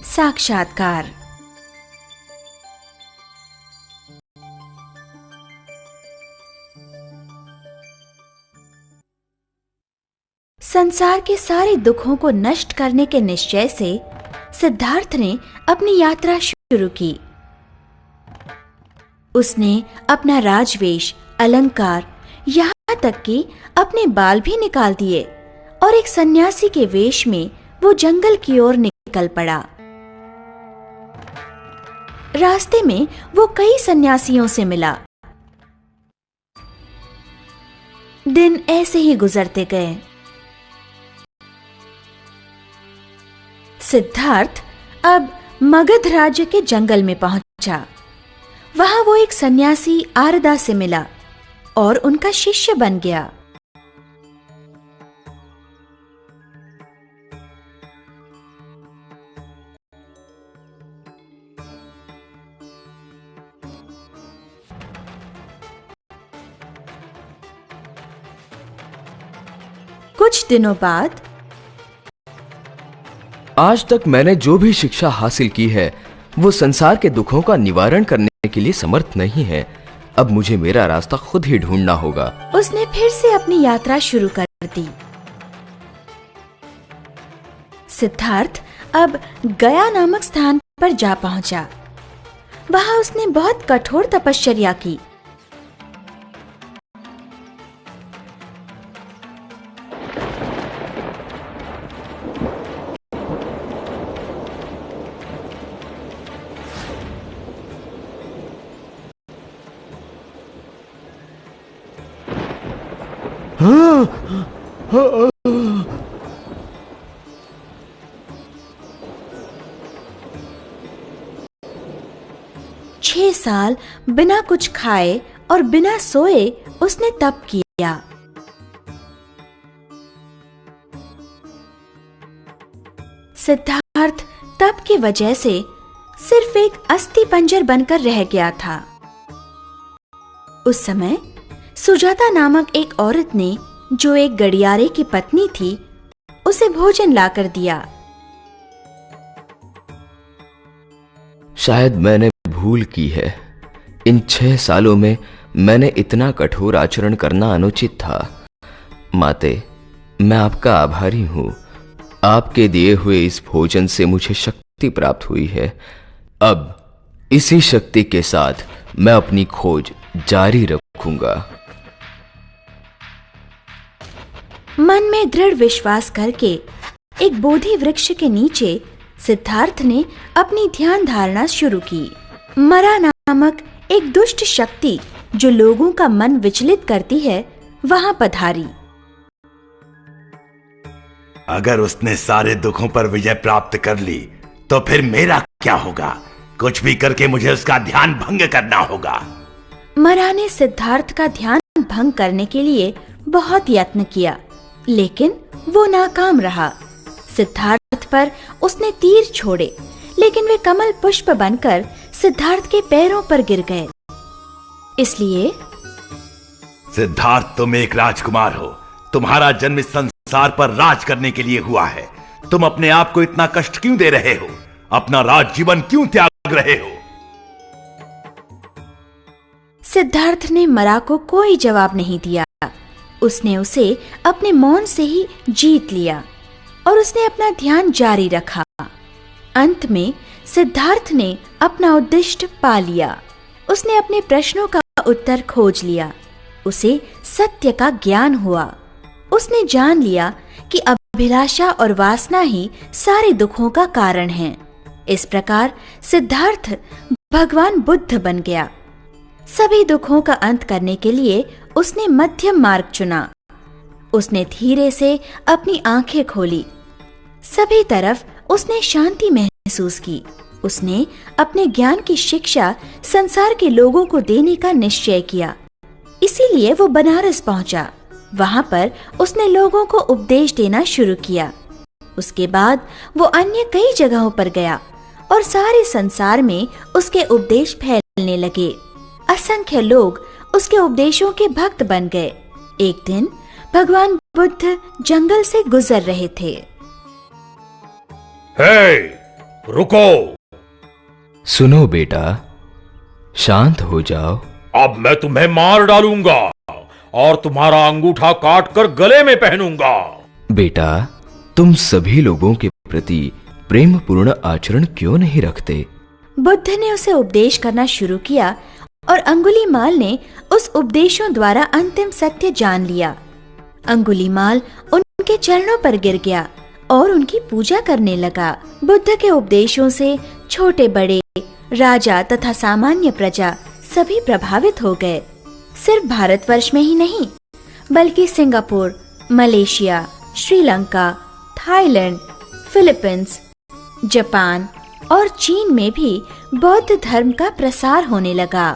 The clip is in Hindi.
साक्षात्कार। संसार के सारे दुखों को नष्ट करने के निश्चय से सिद्धार्थ ने अपनी यात्रा शुरू की। उसने अपना राजवेश, अलंकार, यहाँ तक कि अपने बाल भी निकाल दिए और एक सन्यासी के वेश में वो जंगल की ओर निकल पड़ा। रास्ते में वो कई सन्यासियों से मिला। दिन ऐसे ही गुजरते गए। सिद्धार्थ अब मगध राज्य के जंगल में पहुंचा। वहां वो एक सन्यासी आरदा से मिला और उनका शिष्य बन गया। कुछ दिनों बाद, आज तक मैंने जो भी शिक्षा हासिल की है वो संसार के दुखों का निवारण करने के लिए समर्थ नहीं है। अब मुझे मेरा रास्ता खुद ही ढूंढना होगा। उसने फिर से अपनी यात्रा शुरू कर दी। सिद्धार्थ अब गया नामक स्थान पर जा पहुंचा। वहां उसने बहुत कठोर तपश्चर्या की। छह साल बिना कुछ खाए और बिना सोए उसने तप किया। सिद्धार्थ तप की वजह से सिर्फ एक अस्थि पंजर बनकर रह गया था। उस समय सुजाता नामक एक औरत ने, जो एक गड़ियारे की पत्नी थी, उसे भोजन लाकर दिया। शायद मैंने भूल की है। इन 6 सालों में मैंने इतना कठोर आचरण करना अनुचित था। माते, मैं आपका आभारी हूं। आपके दिए हुए इस भोजन से मुझे शक्ति प्राप्त हुई है। अब इसी शक्ति के साथ मैं अपनी खोज जारी रखूंगा। मन में दृढ़ विश्वास करके एक बोधि वृक्ष के नीचे सिद्धार्थ ने अपनी ध्यान धारणा शुरू की। मरा नामक एक दुष्ट शक्ति, जो लोगों का मन विचलित करती है, वहां पधारी। अगर उसने सारे दुखों पर विजय प्राप्त कर ली तो फिर मेरा क्या होगा? कुछ भी करके मुझे उसका ध्यान भंग करना होगा। मरा ने सिद्धार्थ का ध्यान भंग करने के लिए बहुत यत्न किया, लेकिन वो नाकाम रहा। सिद्धार्थ पर उसने तीर छोड़े, लेकिन वे कमल पुष्प बनकर सिद्धार्थ के पैरों पर गिर गए। इसलिए, सिद्धार्थ, तुम एक राजकुमार हो। तुम्हारा जन्म इस संसार पर राज करने के लिए हुआ है। तुम अपने आप को इतना कष्ट क्यों दे रहे हो? अपना राज जीवन क्यों त्याग रहे हो? सिद्धार्थ ने मरा को कोई जवाब नहीं दिया। उसने उसे अपने मौन से ही जीत लिया और उसने अपना ध्यान जारी रखा। अंत में सिद्धार्थ ने अपना उद्दिष्ट पा लिया। उसने अपने प्रश्नों का उत्तर खोज लिया। उसे सत्य का ज्ञान हुआ। उसने जान लिया कि अभिलाषा और वासना ही सारे दुखों का कारण हैं। इस प्रकार सिद्धार्थ भगवान बुद्ध बन गया। सभी दुखों का अंत करने के लिए उसने मध्यम मार्ग चुना। उसने धीरे से अपनी आंखें खोली। सभी तरफ उसने शांति महसूस की। उसने अपने ज्ञान की शिक्षा संसार के लोगों को देने का निश्चय किया। इसीलिए वो बनारस पहुंचा। वहां पर उसने लोगों को उपदेश देना शुरू किया। उसके बाद वो अन्य कई जगहों पर गया और सारे संसार में उसके उपदेश फैलने लगे। असंख्य लोग उसके उपदेशों के भक्त बन गए। एक दिन भगवान बुद्ध जंगल से गुजर रहे थे। हे, रुको। सुनो बेटा, शांत हो जाओ। अब मैं तुम्हें मार डालूंगा और तुम्हारा अंगूठा काटकर गले में पहनूंगा। बेटा, तुम सभी लोगों के प्रति प्रेम पूर्ण आचरण क्यों नहीं रखते? बुद्ध ने उसे उपदेश करना शुरू किया और अंगुलीमाल ने उस उपदेशों द्वारा अंतिम सत्य जान लिया। अंगुलीमाल उनके चरणों पर गिर गया और उनकी पूजा करने लगा। बुद्ध के उपदेशों से छोटे बड़े, राजा तथा सामान्य प्रजा सभी प्रभावित हो गए। सिर्फ भारतवर्ष में ही नहीं, बल्कि Singapore, Malaysia, Sri Lanka, Thailand, Philippines, Japan और चीन में भी बौद्ध धर्म का प्रसार होने लगा।